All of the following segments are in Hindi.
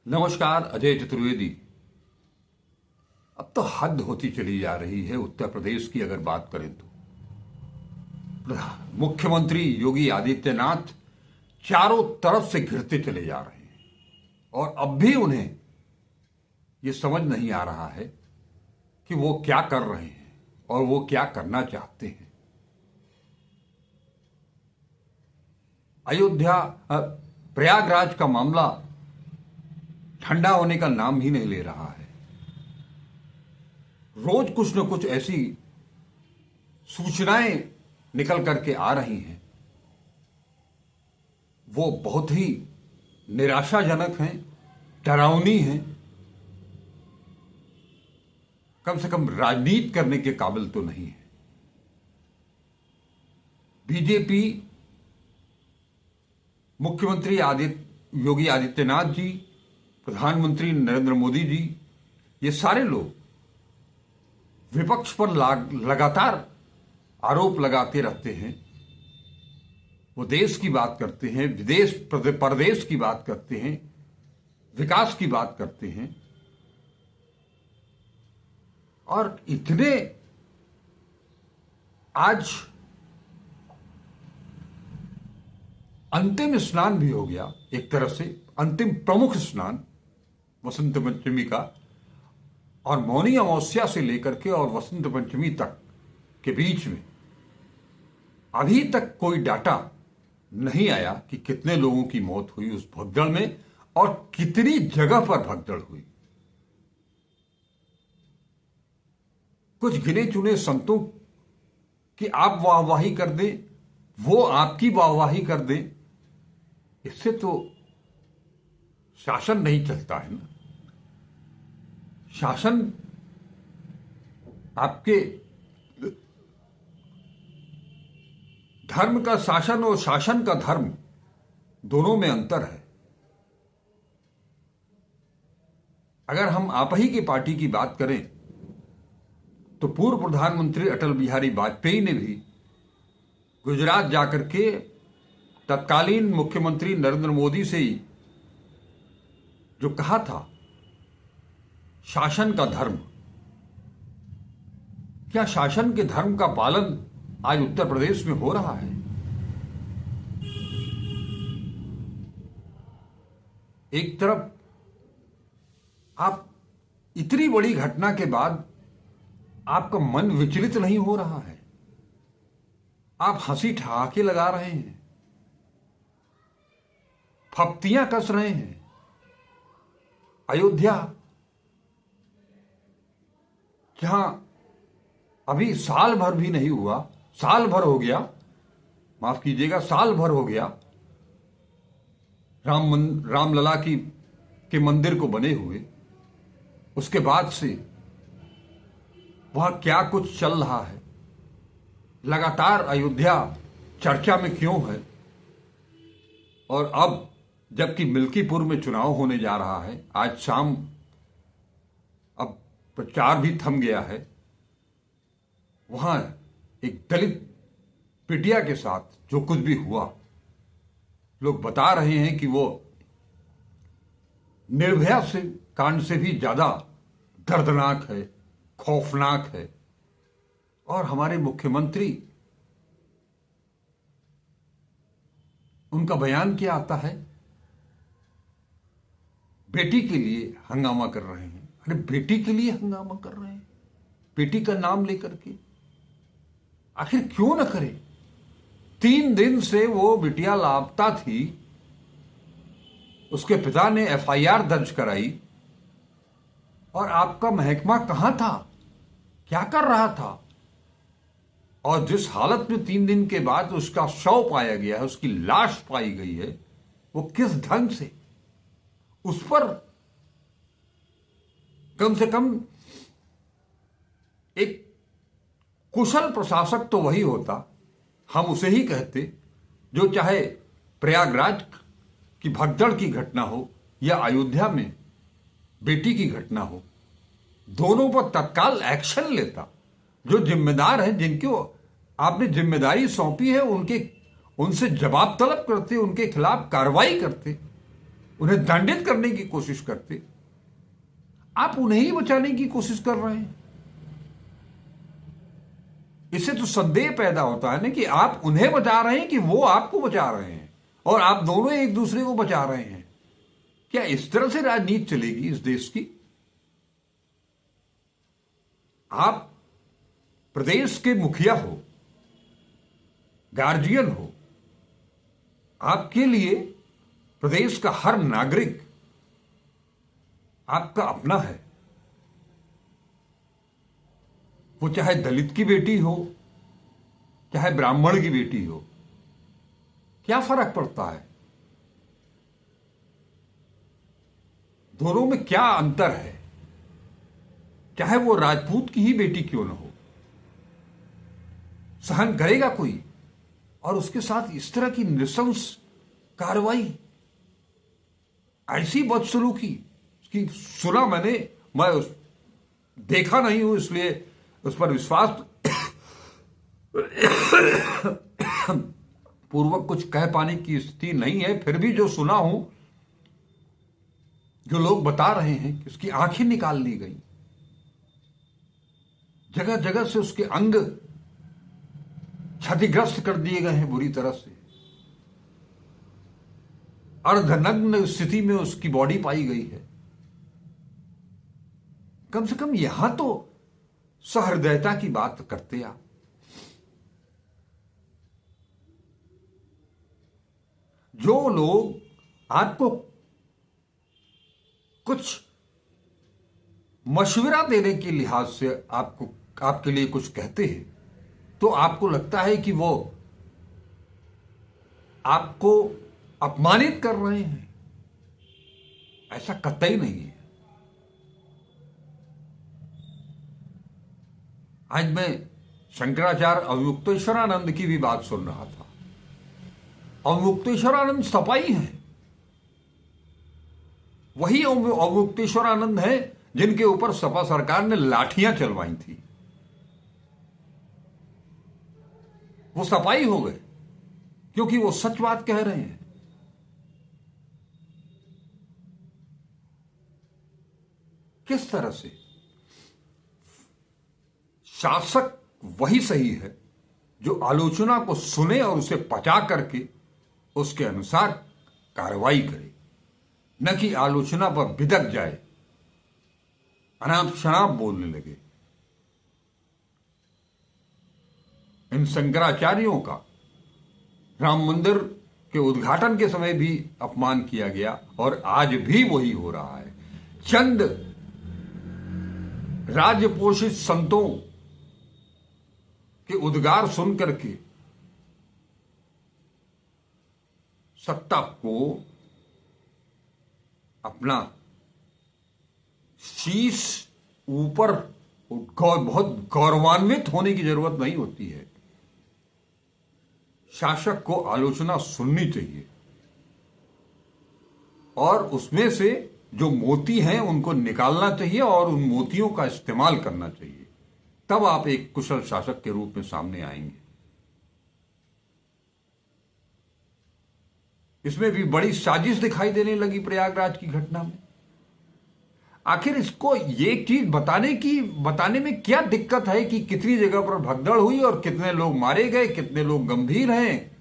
नमस्कार। अजय चतुर्वेदी। अब तो हद होती चली जा रही है उत्तर प्रदेश की। अगर बात करें तो मुख्यमंत्री योगी आदित्यनाथ चारों तरफ से घिरते चले जा रहे हैं और अब भी उन्हें ये समझ नहीं आ रहा है कि वो क्या कर रहे हैं और वो क्या करना चाहते हैं। अयोध्या प्रयागराज का मामला ठंडा होने का नाम ही नहीं ले रहा है। रोज कुछ न कुछ ऐसी सूचनाएं निकल करके आ रही हैं, वो बहुत ही निराशाजनक हैं, डरावनी हैं, कम से कम राजनीति करने के काबिल तो नहीं है। बीजेपी, मुख्यमंत्री योगी आदित्यनाथ जी, प्रधानमंत्री नरेंद्र मोदी जी, ये सारे लोग विपक्ष पर लगातार आरोप लगाते रहते हैं। वो देश की बात करते हैं, विदेश परदेश की बात करते हैं, विकास की बात करते हैं और इतने आज अंतिम स्नान भी हो गया, एक तरह से अंतिम प्रमुख स्नान वसंत पंचमी का, और मौनी अमावस्या से लेकर के और वसंत पंचमी तक के बीच में अभी तक कोई डाटा नहीं आया कि कितने लोगों की मौत हुई उस भगदड़ में और कितनी जगह पर भगदड़ हुई। कुछ गिने चुने संतों की आप वाहवाही कर दें, वो आपकी वाहवाही कर दें, इससे तो शासन नहीं चलता है ना। शासन आपके धर्म का शासन और शासन का धर्म दोनों में अंतर है। अगर हम आप ही की पार्टी की बात करें तो पूर्व प्रधानमंत्री अटल बिहारी वाजपेयी ने भी गुजरात जाकर के तत्कालीन मुख्यमंत्री नरेंद्र मोदी से ही जो कहा था, शासन का धर्म, क्या शासन के धर्म का पालन आज उत्तर प्रदेश में हो रहा है? एक तरफ आप इतनी बड़ी घटना के बाद आपका मन विचलित नहीं हो रहा है, आप हंसी ठहाके लगा रहे हैं, फप्तियां कस रहे हैं। अयोध्या जहां अभी साल भर भी नहीं हुआ, साल भर हो गया, माफ कीजिएगा, साल भर हो गया रामलला के मंदिर को बने हुए, उसके बाद से वहां क्या कुछ चल रहा है, लगातार अयोध्या चर्चा में क्यों है। और अब जबकि मिल्कीपुर में चुनाव होने जा रहा है, आज शाम अब प्रचार भी थम गया है, वहां एक दलित पिटिया के साथ जो कुछ भी हुआ, लोग बता रहे हैं कि वो निर्भया से कांड से भी ज्यादा दर्दनाक है, खौफनाक है। और हमारे मुख्यमंत्री, उनका बयान क्या आता है, बेटी के लिए हंगामा कर रहे हैं। अरे बेटी के लिए हंगामा कर रहे हैं, बेटी का नाम लेकर के? आखिर क्यों न करे? 3 दिन से वो बिटिया लापता थी, उसके पिता ने FIR दर्ज कराई, और आपका महकमा कहां था, क्या कर रहा था? और जिस हालत में 3 दिन के बाद उसका शव पाया गया है, उसकी लाश पाई गई है, वो किस ढंग से, उस पर कम से कम एक कुशल प्रशासक तो वही होता, हम उसे ही कहते, जो चाहे प्रयागराज की भगदड़ की घटना हो या अयोध्या में बेटी की घटना हो, दोनों पर तत्काल एक्शन लेता। जो जिम्मेदार है, जिनको आपने जिम्मेदारी सौंपी है, उनसे जवाब तलब करते, उनके खिलाफ कार्रवाई करते, उन्हें दंडित करने की कोशिश करते, आप उन्हें ही बचाने की कोशिश कर रहे हैं। इससे तो संदेह पैदा होता है ना कि आप उन्हें बचा रहे हैं कि वो आपको बचा रहे हैं, और आप दोनों एक दूसरे को बचा रहे हैं। क्या इस तरह से राजनीति चलेगी इस देश की? आप प्रदेश के मुखिया हो, गार्जियन हो, आपके लिए प्रदेश का हर नागरिक आपका अपना है। वो चाहे दलित की बेटी हो, चाहे ब्राह्मण की बेटी हो, क्या फर्क पड़ता है? दोनों में क्या अंतर है? चाहे वो राजपूत की ही बेटी क्यों न हो, सहन करेगा कोई? और उसके साथ इस तरह की नृशंस कार्रवाई, ऐसी बदसलूकी की सुना मैंने, मैं देखा नहीं हूं इसलिए उस पर विश्वास पूर्वक कुछ कह पाने की स्थिति नहीं है। फिर भी जो सुना हूं, जो लोग बता रहे हैं कि उसकी आंखें निकाल ली गई, जगह जगह से उसके अंग क्षतिग्रस्त कर दिए गए हैं बुरी तरह से, अर्धनग्न स्थिति में उसकी बॉडी पाई गई है। कम से कम यहां तो सहृदयता की बात करते आप। जो लोग आपको कुछ मशवरा देने के लिहाज से आपके लिए कुछ कहते हैं, तो आपको लगता है कि वो आपको अपमानित कर रहे हैं। ऐसा कतई नहीं है। आज मैं शंकराचार्य अवमुक्तेश्वरानंद की भी बात सुन रहा था। अवमुक्तेश्वरानंद सपाई हैं। वही अवमुक्तेश्वरानंद हैं जिनके ऊपर सपा सरकार ने लाठियां चलवाई थी। वो सपाई हो गए क्योंकि वो सच बात कह रहे हैं। किस तरह से शासक वही सही है जो आलोचना को सुने और उसे पचा करके उसके अनुसार कार्रवाई करे, न कि आलोचना पर बिदक जाए, अनाप शनाप बोलने लगे। इन शंकराचार्यों का राम मंदिर के उद्घाटन के समय भी अपमान किया गया और आज भी वही हो रहा है। चंद राज्य पोषित संतों के उद्गार सुन करके सत्ता को अपना शीश ऊपर बहुत गौरवान्वित होने की जरूरत नहीं होती है। शासक को आलोचना सुननी चाहिए और उसमें से जो मोती हैं उनको निकालना चाहिए और उन मोतियों का इस्तेमाल करना चाहिए। तब आप एक कुशल शासक के रूप में सामने आएंगे। इसमें भी बड़ी साजिश दिखाई देने लगी प्रयागराज की घटना में। आखिर इसको ये चीज बताने में क्या दिक्कत है कि कितनी जगह पर भगदड़ हुई और कितने लोग मारे गए, कितने लोग गंभीर हैं,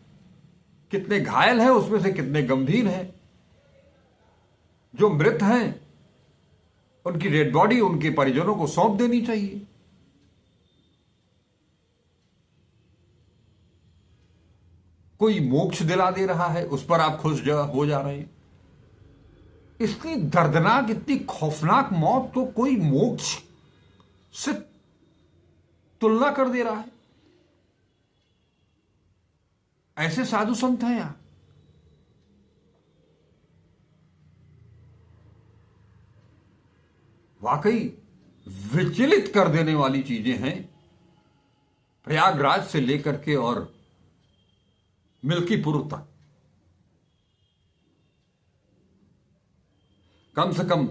कितने घायल हैं, उसमें से कितने गंभीर हैं। जो मृत हैं उनकी डेड बॉडी उनके परिजनों को सौंप देनी चाहिए। कोई मोक्ष दिला दे रहा है, उस पर आप खुश हो जा रहे हैं। इतनी दर्दनाक, इतनी खौफनाक मौत तो कोई मोक्ष से तुलना कर दे रहा है। ऐसे साधु संत हैं यहां। वाकई विचलित कर देने वाली चीजें हैं। प्रयागराज से लेकर के और मिल्कीपुर तक कम से कम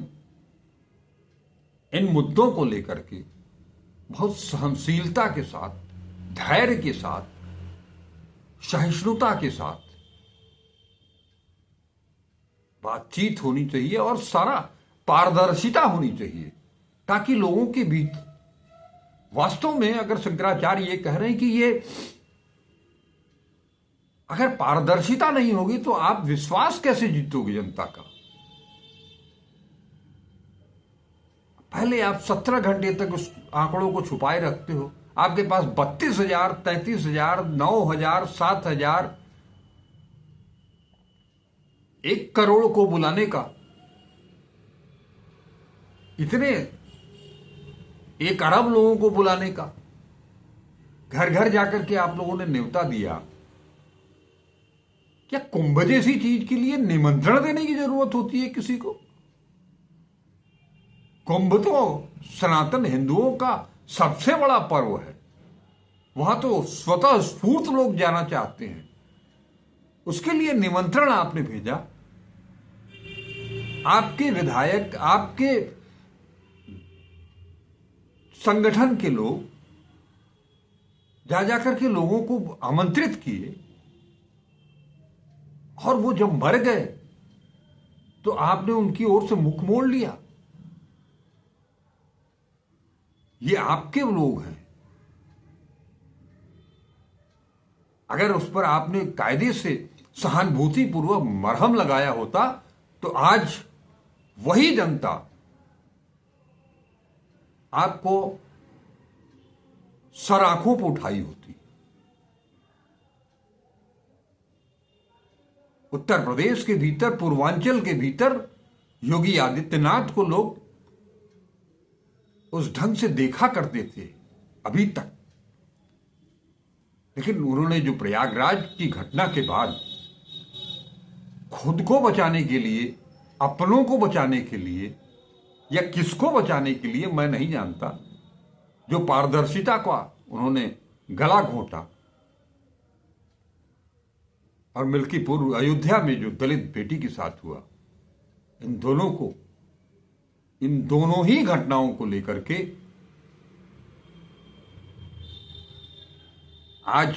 इन मुद्दों को लेकर के बहुत सहनशीलता के साथ, धैर्य के साथ, सहिष्णुता के साथ बातचीत होनी चाहिए और सारा पारदर्शिता होनी चाहिए, ताकि लोगों के बीच वास्तव में, अगर शंकराचार्य ये कह रहे हैं कि ये अगर पारदर्शिता नहीं होगी तो आप विश्वास कैसे जीतोगे जनता का। पहले आप 17 घंटे तक उस आंकड़ों को छुपाए रखते हो। आपके पास 32,000, 33,000, 9,000, 7,000, 1 करोड़ को बुलाने का, इतने 1 अरब लोगों को बुलाने का, घर घर जाकर के आप लोगों ने न्योता दिया। क्या कुंभ जैसी चीज के लिए निमंत्रण देने की जरूरत होती है किसी को? कुंभ तो सनातन हिंदुओं का सबसे बड़ा पर्व है। वहां तो स्वतः स्फूर्त लोग जाना चाहते हैं। उसके लिए निमंत्रण आपने भेजा। आपके विधायक, आपके संगठन के लोग जा जाकर के लोगों को आमंत्रित किए, और वो जब मर गए तो आपने उनकी ओर से मुख मोड़ लिया। ये आपके लोग हैं। अगर उस पर आपने कायदे से सहानुभूति पूर्वक मरहम लगाया होता तो आज वही जनता आपको सर आंखों पर उठाई होती। उत्तर प्रदेश के भीतर, पूर्वांचल के भीतर योगी आदित्यनाथ को लोग उस ढंग से देखा करते थे अभी तक। लेकिन उन्होंने जो प्रयागराज की घटना के बाद खुद को बचाने के लिए, अपनों को बचाने के लिए, या किसको बचाने के लिए मैं नहीं जानता, जो पारदर्शिता का उन्होंने गला घोंटा, और मिल्कीपुर अयोध्या में जो दलित बेटी के साथ हुआ, इन दोनों ही घटनाओं को लेकर के आज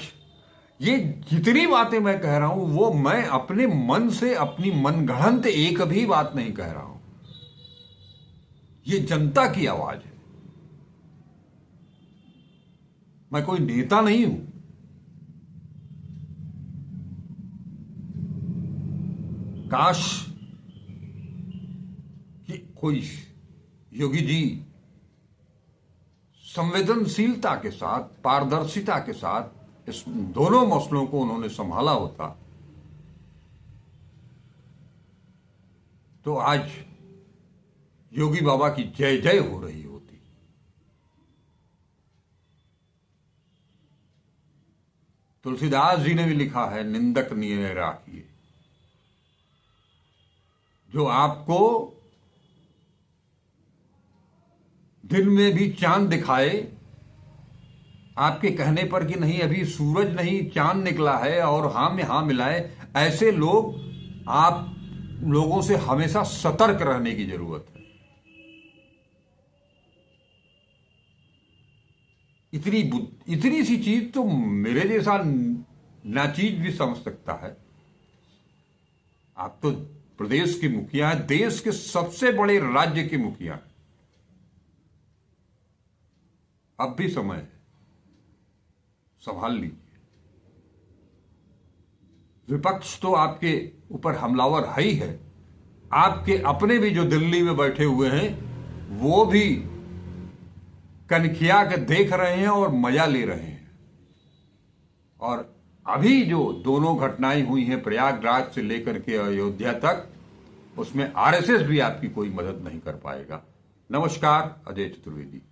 ये जितनी बातें मैं कह रहा हूं वो मैं अपने मन से, अपनी मनगढ़ंत एक भी बात नहीं कह रहा हूं। ये जनता की आवाज है। मैं कोई नेता नहीं हूं। काश कि कोई योगी जी संवेदनशीलता के साथ, पारदर्शिता के साथ इस दोनों मसलों को उन्होंने संभाला होता तो आज योगी बाबा की जय जय हो रही होती। तुलसीदास जी ने भी लिखा है, निंदक नियम राखिए। जो आपको दिन में भी चांद दिखाए, आपके कहने पर कि नहीं अभी सूरज नहीं चांद निकला है और हाँ में हाँ मिलाए, ऐसे लोग, आप लोगों से हमेशा सतर्क रहने की जरूरत है। इतनी सी चीज तो मेरे जैसा नाचीज भी समझ सकता है। आप तो प्रदेश के मुखिया हैं, देश के सबसे बड़े राज्य के मुखिया हैं। अब भी समय है, संभाल लीजिए। विपक्ष तो आपके ऊपर हमलावर है ही है। आपके अपने भी जो दिल्ली में बैठे हुए हैं वो भी कनखिया के देख रहे हैं और मजा ले रहे हैं। और अभी जो दोनों घटनाएं हुई हैं प्रयागराज से लेकर के अयोध्या तक, उसमें आरएसएस भी आपकी कोई मदद नहीं कर पाएगा। नमस्कार, अजय चतुर्वेदी।